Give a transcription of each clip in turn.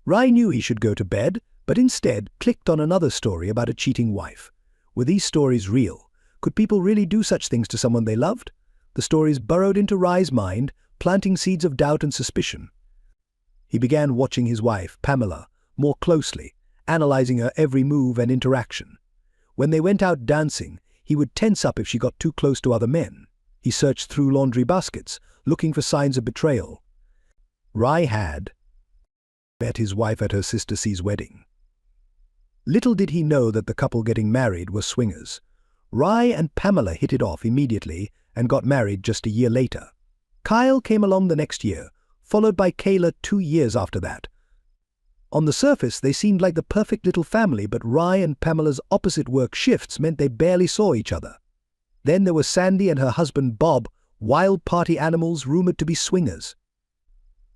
Rai knew he should go to bed, but instead clicked on another story about a cheating wife. Were these stories real? Could people really do such things to someone they loved? The stories burrowed into Rai's mind, planting seeds of doubt and suspicion. He began watching his wife, Pamela, more closely, analyzing her every move and interaction. When they went out dancing, he would tense up if she got too close to other men. He searched through laundry baskets, looking for signs of betrayal. Rai had met his wife at her sister C's wedding. Little did he know that the couple getting married were swingers. Rai and Pamela hit it off immediately and got married just a year later. Kyle came along the next year, followed by Kayla 2 years after that. On the surface, they seemed like the perfect little family, but Rai and Pamela's opposite work shifts meant they barely saw each other. Then there was Sandy and her husband Bob, wild party animals rumored to be swingers.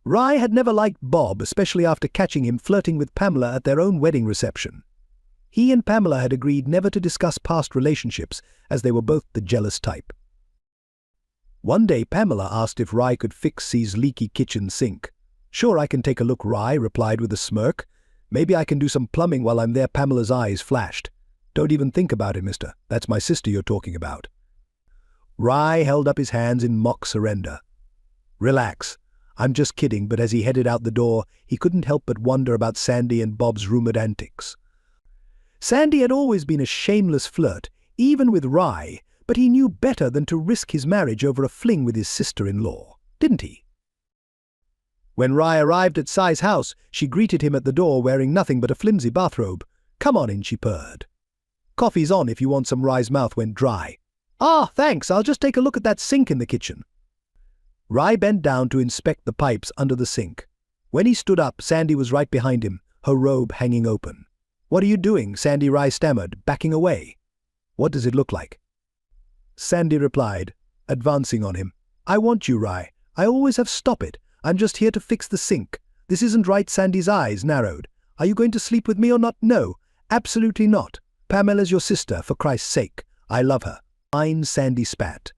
Rai had never liked Bob, especially after catching him flirting with Pamela at their own wedding reception. He and Pamela had agreed never to discuss past relationships, as they were both the jealous type. One day Pamela asked if Rai could fix C's leaky kitchen sink. "Sure, I can take a look," Rai replied with a smirk. "Maybe I can do some plumbing while I'm there." Pamela's eyes flashed. "Don't even think about it, mister. That's my sister you're talking about." Rai held up his hands in mock surrender. "Relax. I'm just kidding," but as he headed out the door, he couldn't help but wonder about Sandy and Bob's rumored antics. Sandy had always been a shameless flirt, even with Rai, but he knew better than to risk his marriage over a fling with his sister-in-law, didn't he? When Rai arrived at Sai's house, she greeted him at the door wearing nothing but a flimsy bathrobe. "Come on in," she purred. "Coffee's on if you want some." Rai's mouth went dry. "Ah, thanks, I'll just take a look at that sink in the kitchen." Rai bent down to inspect the pipes under the sink. When he stood up, Sandy was right behind him, her robe hanging open. "What are you doing?" Sandy, Rai stammered, backing away. "What does it look like?" Sandy replied, advancing on him. "I want you, Rai. I always have. Stop it. I'm just here to fix the sink. This isn't right." Sandy's eyes narrowed. "Are you going to sleep with me or not?" "No, absolutely not. Pamela's your sister, for Christ's sake. I love her." "Fine," Sandy spat.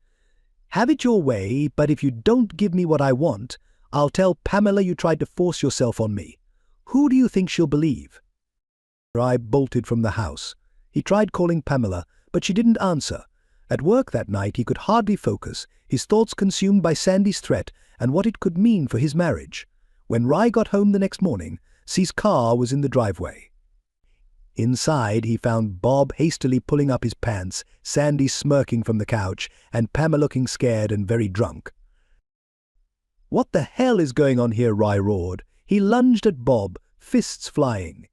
"Have it your way, but if you don't give me what I want, I'll tell Pamela you tried to force yourself on me. Who do you think she'll believe?" Rai bolted from the house. He tried calling Pamela, but she didn't answer. At work that night, he could hardly focus, his thoughts consumed by Sandy's threat and what it could mean for his marriage. When Rai got home the next morning, C's car was in the driveway. Inside, he found Bob hastily pulling up his pants, Sandy smirking from the couch, and Pamela looking scared and very drunk. "What the hell is going on here?" Rai roared. He lunged at Bob, fists flying.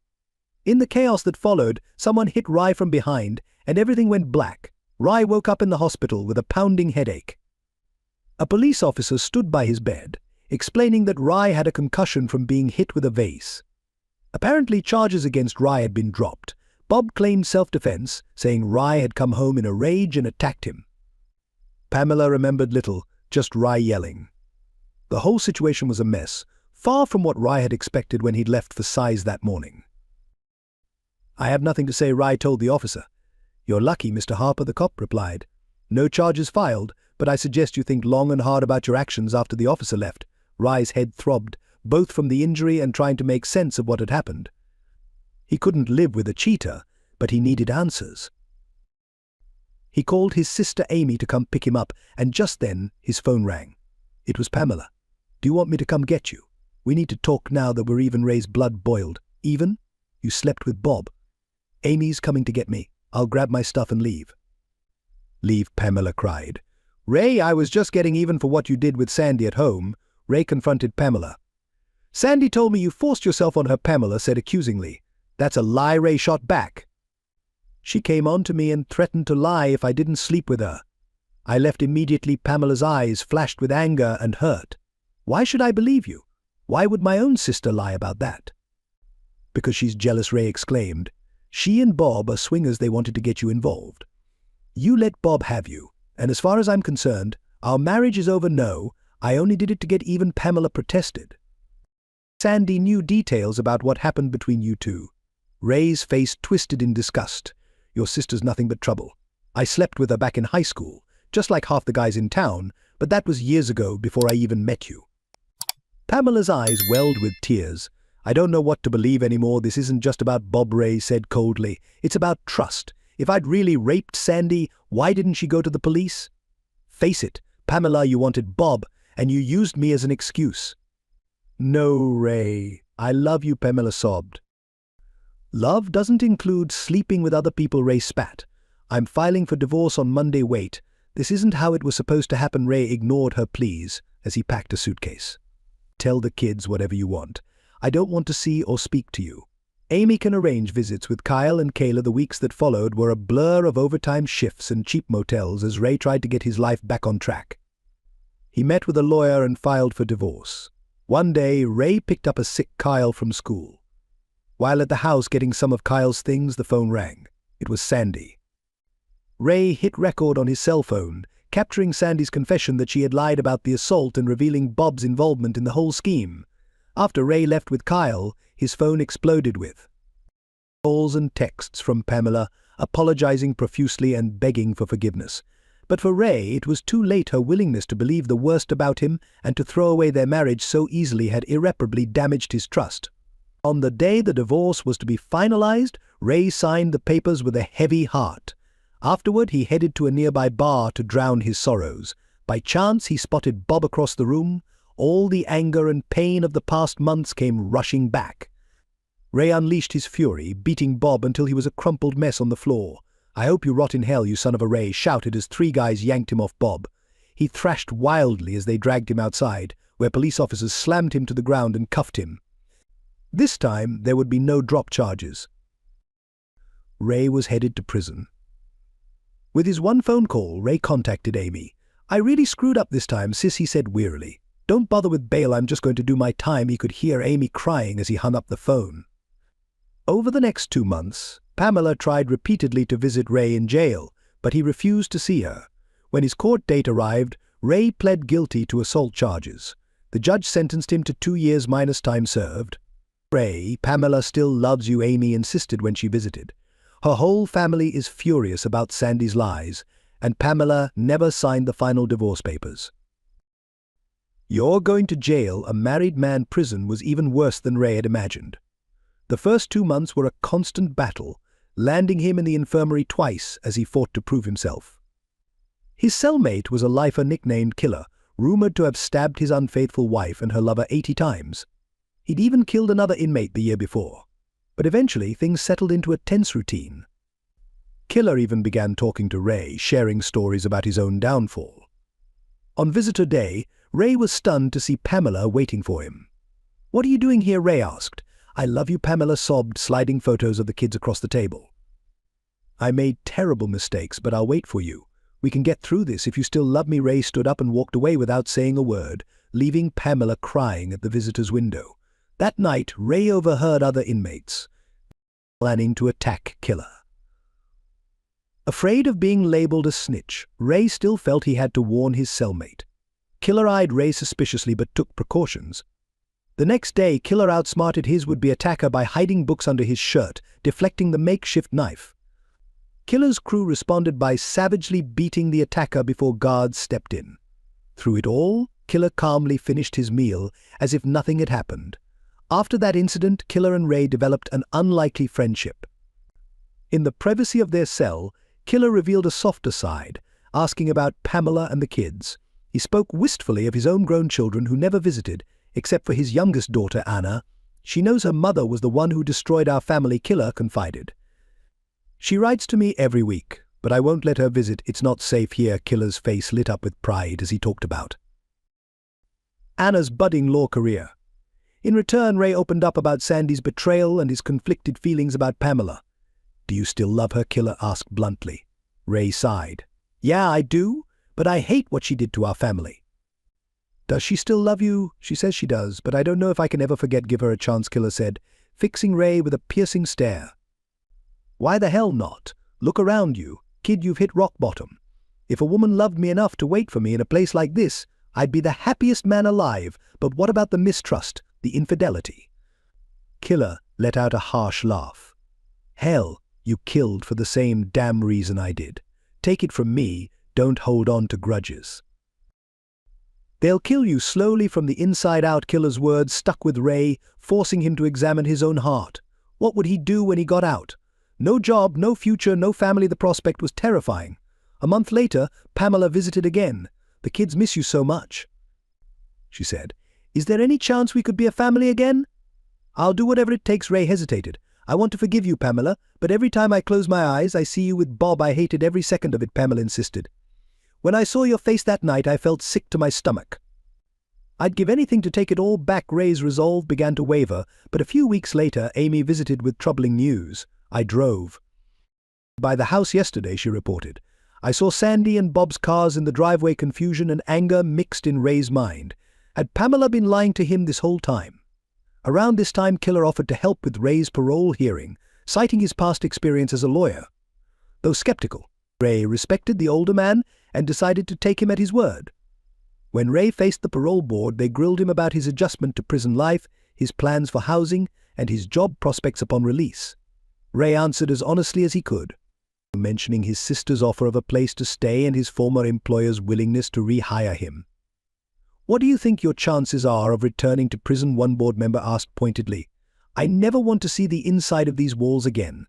In the chaos that followed, someone hit Rai from behind, and everything went black. Rai woke up in the hospital with a pounding headache. A police officer stood by his bed, explaining that Rai had a concussion from being hit with a vase. Apparently charges against Rai had been dropped. Bob claimed self-defense, saying Rai had come home in a rage and attacked him. Pamela remembered little, just Rai yelling. The whole situation was a mess, far from what Rai had expected when he'd left for Sai's that morning. "I have nothing to say," Rai told the officer. "You're lucky, Mr. Harper," the cop replied. "No charges filed, but I suggest you think long and hard about your actions after the officer left." Rai's head throbbed, both from the injury and trying to make sense of what had happened. He couldn't live with a cheater, but he needed answers. He called his sister Amy to come pick him up, and just then his phone rang. It was Pamela. "Do you want me to come get you? We need to talk now that we're even." Ray's blood boiled. "Even? You slept with Bob?" "Amy's coming to get me. I'll grab my stuff and leave." "Leave?" Pamela cried. "Ray, I was just getting even for what you did with Sandy at home." Ray confronted Pamela. "Sandy told me you forced yourself on her," Pamela said accusingly. "That's a lie," Ray shot back. "She came on to me and threatened to lie if I didn't sleep with her. I left immediately." Pamela's eyes flashed with anger and hurt. "Why should I believe you? Why would my own sister lie about that?" "Because she's jealous," Ray exclaimed. "She and Bob are swingers. They wanted to get you involved. You let Bob have you, and as far as I'm concerned, our marriage is over." "No, I only did it to get even," Pamela protested. "Sandy knew details about what happened between you two." Ray's face twisted in disgust. "Your sister's nothing but trouble. I slept with her back in high school, just like half the guys in town, but that was years ago, before I even met you." Pamela's eyes welled with tears. I don't know what to believe anymore. This isn't just about Bob, Ray said coldly. It's about trust. If I'd really raped Sandy, why didn't she go to the police? Face it, Pamela, you wanted Bob, and you used me as an excuse. No, Ray. I love you, Pamela sobbed. Love doesn't include sleeping with other people, Ray spat. I'm filing for divorce on Monday. Wait, this isn't how it was supposed to happen. Ray ignored her pleas as he packed a suitcase. Tell the kids whatever you want. I don't want to see or speak to you. Amy can arrange visits with Kyle and Kayla. The weeks that followed were a blur of overtime shifts and cheap motels as Ray tried to get his life back on track. He met with a lawyer and filed for divorce. One day, Ray picked up a sick Kyle from school. While at the house getting some of Kyle's things, the phone rang. It was Sandy. Ray hit record on his cell phone, capturing Sandy's confession that she had lied about the assault and revealing Bob's involvement in the whole scheme. After Ray left with Kyle, his phone exploded with calls and texts from Pamela, apologizing profusely and begging for forgiveness. But for Ray, it was too late. Her willingness to believe the worst about him and to throw away their marriage so easily had irreparably damaged his trust. On the day the divorce was to be finalized, Ray signed the papers with a heavy heart. Afterward, he headed to a nearby bar to drown his sorrows. By chance, he spotted Bob across the room. All the anger and pain of the past months came rushing back. Ray unleashed his fury, beating Bob until he was a crumpled mess on the floor. I hope you rot in hell, you son of a, Ray shouted as three guys yanked him off Bob. He thrashed wildly as they dragged him outside, where police officers slammed him to the ground and cuffed him. This time, there would be no drop charges. Ray was headed to prison. With his one phone call, Ray contacted Amy. I really screwed up this time, sis, he said wearily. Don't bother with bail, I'm just going to do my time. He could hear Amy crying as he hung up the phone. Over the next 2 months, Pamela tried repeatedly to visit Ray in jail, but he refused to see her. When his court date arrived, Ray pled guilty to assault charges. The judge sentenced him to 2 years minus time served. Ray, Pamela still loves you, Amy insisted when she visited. Her whole family is furious about Sandy's lies, and Pamela never signed the final divorce papers. You're going to jail, a married man prison was even worse than Ray had imagined. The first 2 months were a constant battle, landing him in the infirmary twice as he fought to prove himself. His cellmate was a lifer nicknamed Killer, rumored to have stabbed his unfaithful wife and her lover 80 times. He'd even killed another inmate the year before. But eventually things settled into a tense routine. Killer even began talking to Ray, sharing stories about his own downfall. On visitor day, Ray was stunned to see Pamela waiting for him. What are you doing here? Ray asked. I love you, Pamela sobbed, sliding photos of the kids across the table. I made terrible mistakes, but I'll wait for you. We can get through this if you still love me. Ray stood up and walked away without saying a word, leaving Pamela crying at the visitor's window. That night, Ray overheard other inmates planning to attack Killer. Afraid of being labeled a snitch, Ray still felt he had to warn his cellmate. Killer eyed Ray suspiciously but took precautions. The next day, Killer outsmarted his would-be attacker by hiding books under his shirt, deflecting the makeshift knife. Killer's crew responded by savagely beating the attacker before guards stepped in. Through it all, Killer calmly finished his meal as if nothing had happened. After that incident, Killer and Ray developed an unlikely friendship. In the privacy of their cell, Killer revealed a softer side, asking about Pamela and the kids. He spoke wistfully of his own grown children who never visited, except for his youngest daughter, Anna. She knows her mother was the one who destroyed our family, Killer confided. She writes to me every week, but I won't let her visit. It's not safe here. Killer's face lit up with pride as he talked about Anna's budding law career. In return, Ray opened up about Sandy's betrayal and his conflicted feelings about Pamela. Do you still love her? Killer asked bluntly. Ray sighed. Yeah, I do, but I hate what she did to our family. Does she still love you? She says she does, but I don't know if I can ever forget. Give her a chance, Killer said, fixing Ray with a piercing stare. Why the hell not? Look around you. Kid, you've hit rock bottom. If a woman loved me enough to wait for me in a place like this, I'd be the happiest man alive. But what about the mistrust, the infidelity? Killer let out a harsh laugh. Hell, you killed for the same damn reason I did. Take it from me, don't hold on to grudges. "They'll kill you slowly from the inside out." Killer's words stuck with Ray, forcing him to examine his own heart. What would he do when he got out? No job, no future, no family. The prospect was terrifying. A month later, Pamela visited again. "The kids miss you so much," she said. "Is there any chance we could be a family again?" "I'll do whatever it takes." Ray hesitated. "I want to forgive you, Pamela, but every time I close my eyes, I see you with Bob." "I hated every second of it," Pamela insisted. "When I saw your face that night, I felt sick to my stomach." "I'd give anything to take it all back." Ray's resolve began to waver, but a few weeks later, Amy visited with troubling news. "I drove by the house yesterday," she reported. "I saw Sandy and Bob's cars in the driveway." Confusion and anger mixed in Ray's mind. Had Pamela been lying to him this whole time? Around this time, Killer offered to help with Ray's parole hearing, citing his past experience as a lawyer. Though skeptical, Ray respected the older man and decided to take him at his word. When Ray faced the parole board, they grilled him about his adjustment to prison life, his plans for housing, and his job prospects upon release. Ray answered as honestly as he could, mentioning his sister's offer of a place to stay and his former employer's willingness to rehire him. "What do you think your chances are of returning to prison?" one board member asked pointedly. "I never want to see the inside of these walls again."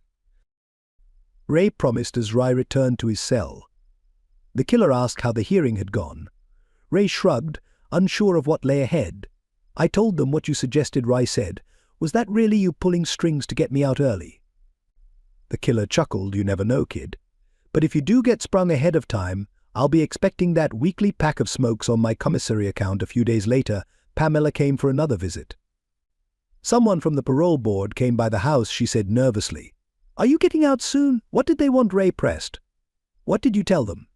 Ray promised as Ray returned to his cell. The killer asked how the hearing had gone. Ray shrugged, unsure of what lay ahead. "I told them what you suggested," Ray said. "Was that really you pulling strings to get me out early?" The killer chuckled. "You never know, kid. But if you do get sprung ahead of time, I'll be expecting that weekly pack of smokes on my commissary account." A few days later, Pamela came for another visit. "Someone from the parole board came by the house," she said nervously. "Are you getting out soon?" "What did they want?" Ray pressed. "What did you tell them?"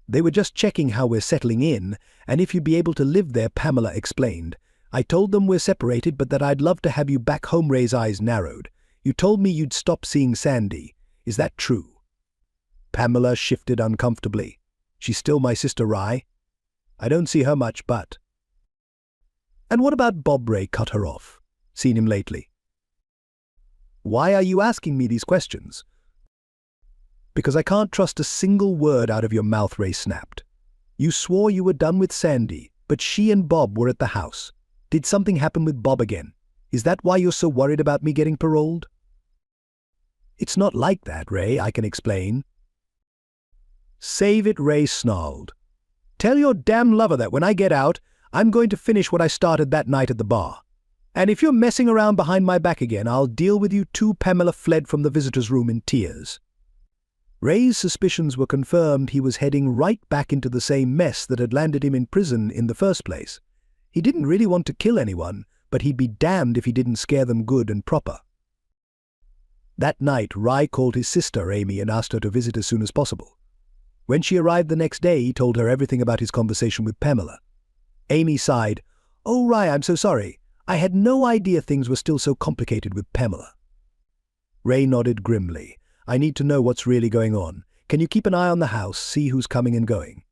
"They were just checking how we're settling in, and if you'd be able to live there," Pamela explained. "I told them we're separated, but that I'd love to have you back home." Ray's eyes narrowed. "You told me you'd stop seeing Sandy. Is that true?" Pamela shifted uncomfortably. "She's still my sister, Ray. I don't see her much, but—" "And what about Bob?" Ray cut her off. "Seen him lately?" "Why are you asking me these questions?" "Because I can't trust a single word out of your mouth," Ray snapped. "You swore you were done with Sandy, but she and Bob were at the house. Did something happen with Bob again? Is that why you're so worried about me getting paroled?" "It's not like that, Ray. I can explain." "Save it," Ray snarled. "Tell your damn lover that when I get out, I'm going to finish what I started that night at the bar. And if you're messing around behind my back again, I'll deal with you too." Pamela fled from the visitor's room in tears. Ray's suspicions were confirmed. He was heading right back into the same mess that had landed him in prison in the first place. He didn't really want to kill anyone, but he'd be damned if he didn't scare them good and proper. That night, Ray called his sister, Amy, and asked her to visit as soon as possible. When she arrived the next day, he told her everything about his conversation with Pamela. Amy sighed. "Oh, Ray, I'm so sorry. I had no idea things were still so complicated with Pamela." Ray nodded grimly. "I need to know what's really going on. Can you keep an eye on the house, see who's coming and going?"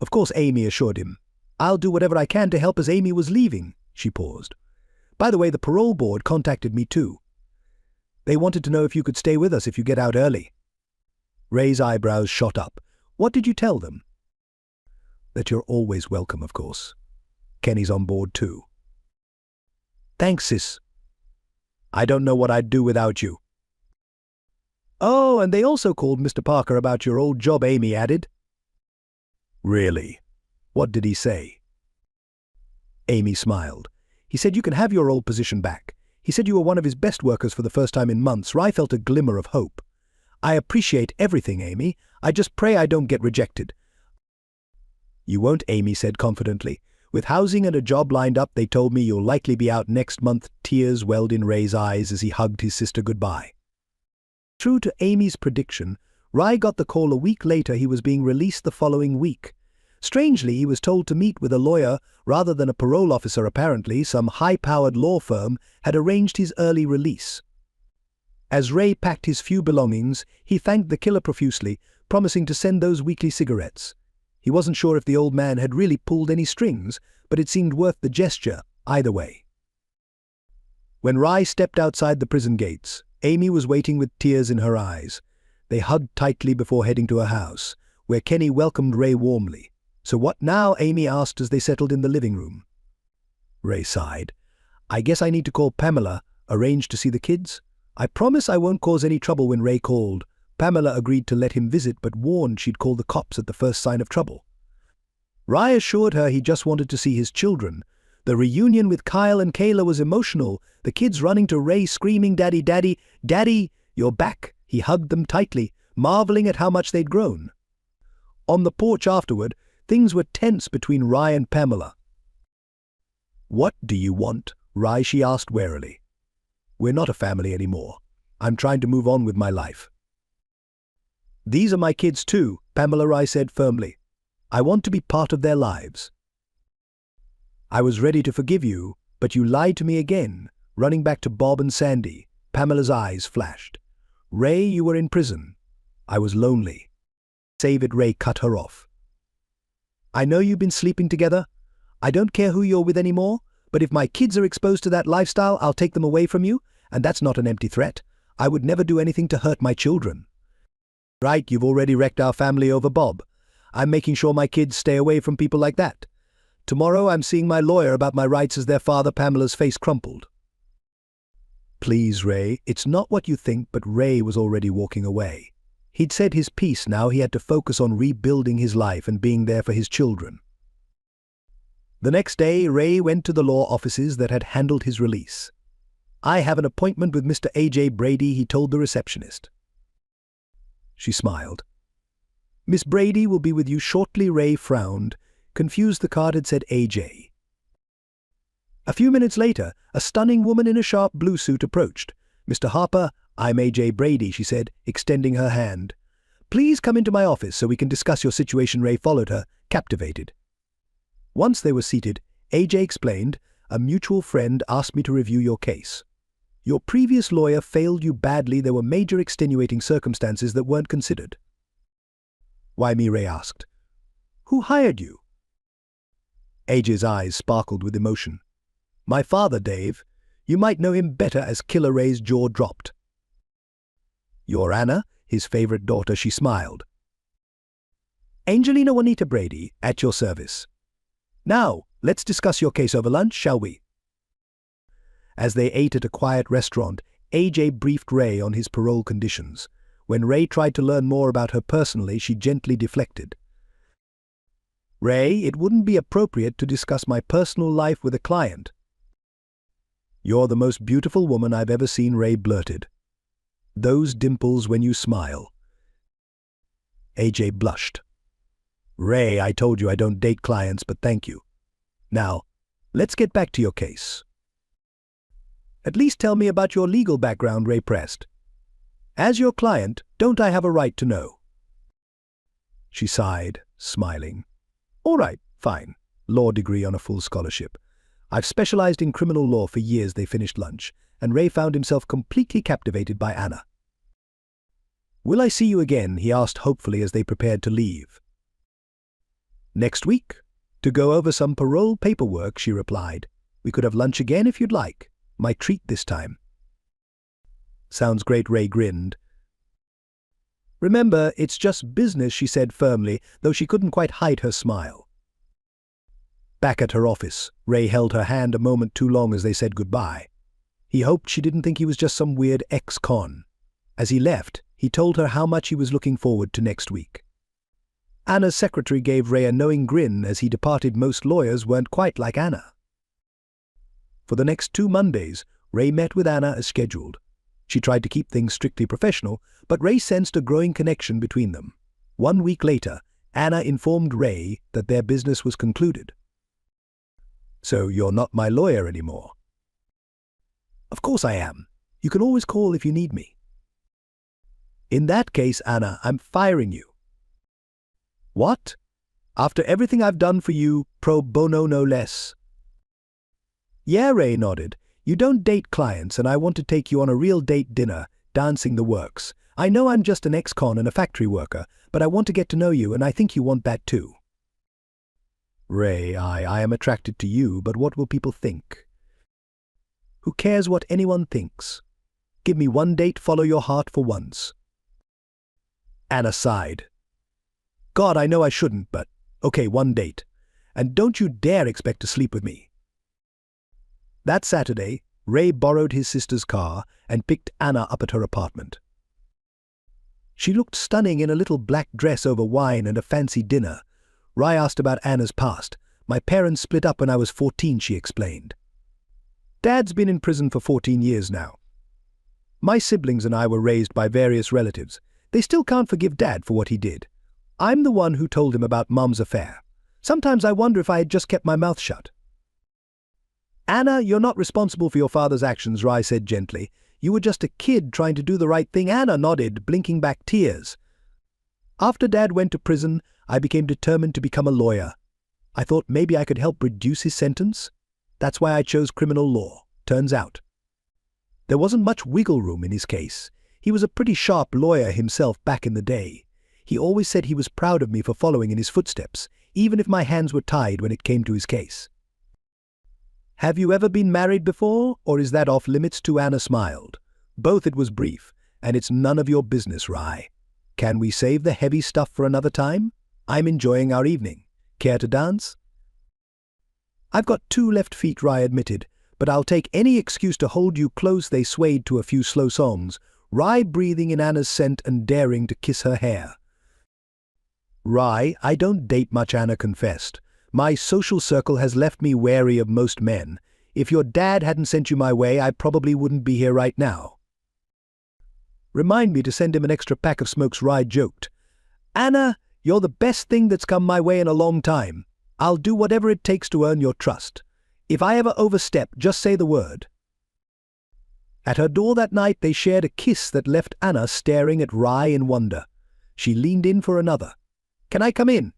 "Of course," Amy assured him. "I'll do whatever I can to help." As Amy was leaving, she paused. "By the way, the parole board contacted me too. They wanted to know if you could stay with us if you get out early." Ray's eyebrows shot up. "What did you tell them?" "That you're always welcome, of course. Kenny's on board too." "Thanks, sis. I don't know what I'd do without you." "Oh, and they also called Mr. Parker about your old job," Amy added. "Really? What did he say?" Amy smiled. "He said you can have your old position back. He said you were one of his best workers for the first time in months." Ray felt a glimmer of hope. "I appreciate everything, Amy. I just pray I don't get rejected." "You won't," Amy said confidently. "With housing and a job lined up, they told me you'll likely be out next month." Tears welled in Ray's eyes as he hugged his sister goodbye. True to Amy's prediction, Ray got the call a week later. He was being released the following week. Strangely, he was told to meet with a lawyer rather than a parole officer. Apparently, some high-powered law firm had arranged his early release. As Ray packed his few belongings, he thanked the killer profusely, promising to send those weekly cigarettes. He wasn't sure if the old man had really pulled any strings, but it seemed worth the gesture either way. When Ray stepped outside the prison gates, Amy was waiting with tears in her eyes. They hugged tightly before heading to her house, where Kenny welcomed Ray warmly. "So what now?" Amy asked as they settled in the living room. Ray sighed. "I guess I need to call Pamela, arrange to see the kids. I promise I won't cause any trouble." When Ray called, Pamela agreed to let him visit but warned she'd call the cops at the first sign of trouble. Ray assured her he just wanted to see his children. The reunion with Kyle and Kayla was emotional, the kids running to Ray screaming, "Daddy, Daddy, Daddy, you're back." He hugged them tightly, marveling at how much they'd grown. On the porch afterward, things were tense between Ray and Pamela. "What do you want?" Ray, she asked warily. "We're not a family anymore. I'm trying to move on with my life." "These are my kids too," Pamela Ray said firmly. "I want to be part of their lives." "I was ready to forgive you, but you lied to me again." Running back to Bob and Sandy, Pamela's eyes flashed. "Ray, you were in prison. I was lonely." "Save it," Ray cut her off. "I know you've been sleeping together. I don't care who you're with anymore, but if my kids are exposed to that lifestyle, I'll take them away from you, and that's not an empty threat. I would never do anything to hurt my children." "Right, you've already wrecked our family over Bob. I'm making sure my kids stay away from people like that. Tomorrow I'm seeing my lawyer about my rights as their father." Pamela's face crumpled. "Please, Ray, it's not what you think." But Ray was already walking away. He'd said his piece, now he had to focus on rebuilding his life and being there for his children. The next day, Ray went to the law offices that had handled his release. "I have an appointment with Mr. A.J. Brady," he told the receptionist. She smiled. "Miss Brady will be with you shortly." Ray frowned. Confused, the card had said A.J. A few minutes later, a stunning woman in a sharp blue suit approached. "Mr. Harper, I'm A.J. Brady," she said, extending her hand. "Please come into my office so we can discuss your situation." Ray followed her, captivated. Once they were seated, A.J. explained, "A mutual friend asked me to review your case. Your previous lawyer failed you badly. There were major extenuating circumstances that weren't considered." "Why me?" Ray asked. "Who hired you?" A.J.'s eyes sparkled with emotion. "My father, Dave. You might know him better as Killer." Ray's jaw dropped. "You're Anna, his favorite daughter." She smiled. "Angelina Juanita Brady, at your service. Now, let's discuss your case over lunch, shall we?" As they ate at a quiet restaurant, A.J. briefed Ray on his parole conditions. When Ray tried to learn more about her personally, she gently deflected. "Ray, it wouldn't be appropriate to discuss my personal life with a client." "You're the most beautiful woman I've ever seen," Ray blurted. "Those dimples when you smile." A.J. blushed. "Ray, I told you I don't date clients, but thank you. Now, let's get back to your case." "At least tell me about your legal background," Ray pressed. "As your client, don't I have a right to know?" She sighed, smiling. "All right, fine. Law degree on a full scholarship. I've specialized in criminal law for years." They finished lunch, and Ray found himself completely captivated by Anna. "Will I see you again?" he asked hopefully as they prepared to leave. "Next week, to go over some parole paperwork," she replied. "We could have lunch again if you'd like. My treat this time." "Sounds great," Ray grinned. "Remember, it's just business," she said firmly, though she couldn't quite hide her smile. Back at her office, Ray held her hand a moment too long as they said goodbye. He hoped she didn't think he was just some weird ex-con. As he left, he told her how much he was looking forward to next week. Anna's secretary gave Ray a knowing grin as he departed. Most lawyers weren't quite like Anna. For the next 2 Mondays, Ray met with Anna as scheduled. She tried to keep things strictly professional, but Ray sensed a growing connection between them. 1 week later, Anna informed Ray that their business was concluded. "So you're not my lawyer anymore?" "Of course I am. You can always call if you need me." "In that case, Anna, I'm firing you." "What? After everything I've done for you, pro bono no less?" "Yeah," Ray nodded. "You don't date clients, and I want to take you on a real date dinner, dancing the works. I know I'm just an ex-con and a factory worker, but I want to get to know you, and I think you want that too." "Ray, I am attracted to you, but what will people think?" "Who cares what anyone thinks? Give me one date, follow your heart for once." Anna sighed. "God, I know I shouldn't, but Okay, one date. And don't you dare expect to sleep with me. That Saturday, Ray borrowed his sister's car and picked Anna up at her apartment. She looked stunning in a little black dress over wine and a fancy dinner. Ray asked about Anna's past. My parents split up when I was 14, she explained. Dad's been in prison for 14 years now. My siblings and I were raised by various relatives. They still can't forgive Dad for what he did. I'm the one who told him about Mom's affair. Sometimes I wonder if I had just kept my mouth shut. Anna, you're not responsible for your father's actions, Ray said gently. You were just a kid trying to do the right thing. Anna nodded, blinking back tears. After Dad went to prison, I became determined to become a lawyer. I thought maybe I could help reduce his sentence. That's why I chose criminal law, turns out. There wasn't much wiggle room in his case. He was a pretty sharp lawyer himself back in the day. He always said he was proud of me for following in his footsteps, even if my hands were tied when it came to his case. Have you ever been married before, or is that off limits too? Anna smiled. Both. It was brief, and it's none of your business, Ray. Can we save the heavy stuff for another time? I'm enjoying our evening. Care to dance? I've got 2 left feet, Ray admitted, but I'll take any excuse to hold you close. They swayed to a few slow songs, Ray breathing in Anna's scent and daring to kiss her hair. Ray, I don't date much, Anna confessed. My social circle has left me wary of most men. If your dad hadn't sent you my way, I probably wouldn't be here right now. Remind me to send him an extra pack of smokes, Ray joked. Anna, you're the best thing that's come my way in a long time. I'll do whatever it takes to earn your trust. If I ever overstep, just say the word. At her door that night, they shared a kiss that left Anna staring at Ray in wonder. She leaned in for another. Can I come in?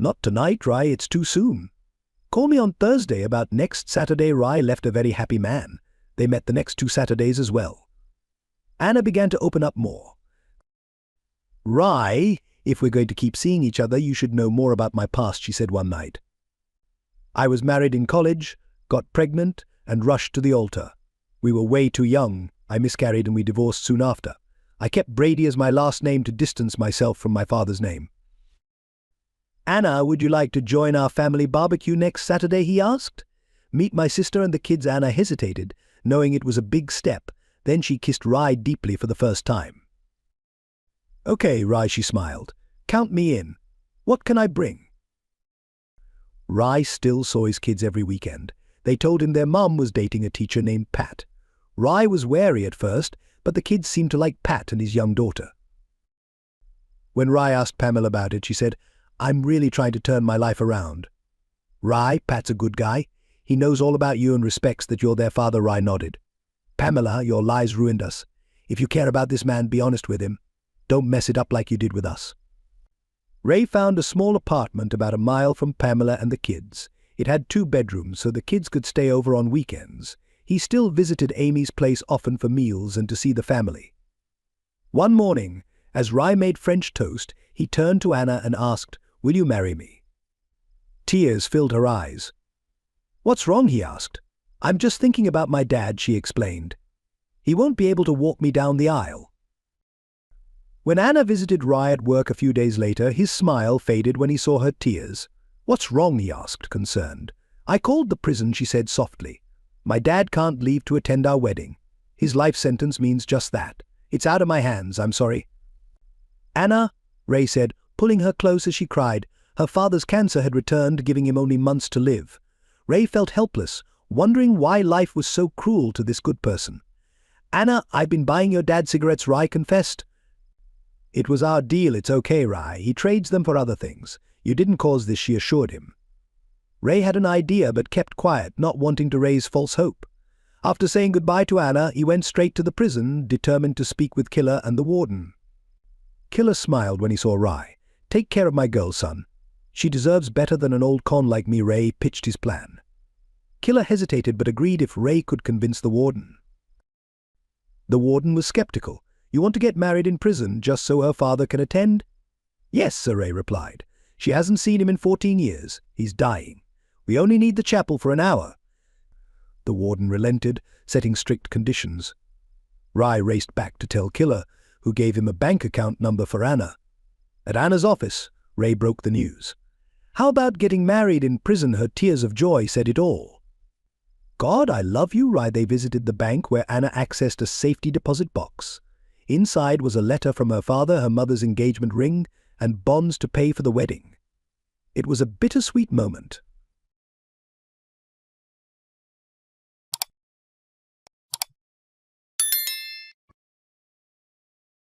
Not tonight, Ray, it's too soon. Call me on Thursday about next Saturday. Ray left a very happy man. They met the next 2 Saturdays as well. Anna began to open up more. Ray, if we're going to keep seeing each other, you should know more about my past, she said one night. I was married in college, got pregnant, and rushed to the altar. We were way too young. I miscarried and we divorced soon after. I kept Brady as my last name to distance myself from my father's name. Anna, would you like to join our family barbecue next Saturday, he asked. Meet my sister and the kids. Anna hesitated, knowing it was a big step. Then she kissed Ray deeply for the first time. Okay, Ray, she smiled. Count me in. What can I bring? Ray still saw his kids every weekend. They told him their mum was dating a teacher named Pat. Ray was wary at first, but the kids seemed to like Pat and his young daughter. When Ray asked Pamela about it, she said, I'm really trying to turn my life around. Ray, Pat's a good guy. He knows all about you and respects that you're their father. Ray nodded. Pamela, your lies ruined us. If you care about this man, be honest with him. Don't mess it up like you did with us. Ray found a small apartment about a mile from Pamela and the kids. It had 2 bedrooms, so the kids could stay over on weekends. He still visited Amy's place often for meals and to see the family. One morning, as Ray made French toast, he turned to Anna and asked, Will you marry me? Tears filled her eyes. What's wrong? He asked. I'm just thinking about my dad, she explained. He won't be able to walk me down the aisle. When Anna visited Ray at work a few days later, his smile faded when he saw her tears. What's wrong? He asked, concerned. I called the prison, she said softly. My dad can't leave to attend our wedding. His life sentence means just that. It's out of my hands, I'm sorry. Anna, Ray said, pulling her close as she cried. Her father's cancer had returned, giving him only months to live. Ray felt helpless, wondering why life was so cruel to this good person. Anna, I've been buying your dad cigarettes, Ray confessed. It was our deal, it's okay, Ray. He trades them for other things. You didn't cause this, she assured him. Ray had an idea but kept quiet, not wanting to raise false hope. After saying goodbye to Anna, he went straight to the prison, determined to speak with Killer and the warden. Killer smiled when he saw Ray. Take care of my girl, son. She deserves better than an old con like me. Ray pitched his plan. Killer hesitated but agreed if Ray could convince the warden. The warden was skeptical. You want to get married in prison just so her father can attend? Yes, Sir, Ray replied. She hasn't seen him in 14 years. He's dying. We only need the chapel for an hour. The warden relented, setting strict conditions. Ray raced back to tell Killer, who gave him a bank account number for Anna. At Anna's office, Ray broke the news. How about getting married in prison? Her tears of joy said it all. God, I love you. They visited the bank where Anna accessed a safety deposit box. Inside was a letter from her father, her mother's engagement ring, and bonds to pay for the wedding. It was a bittersweet moment.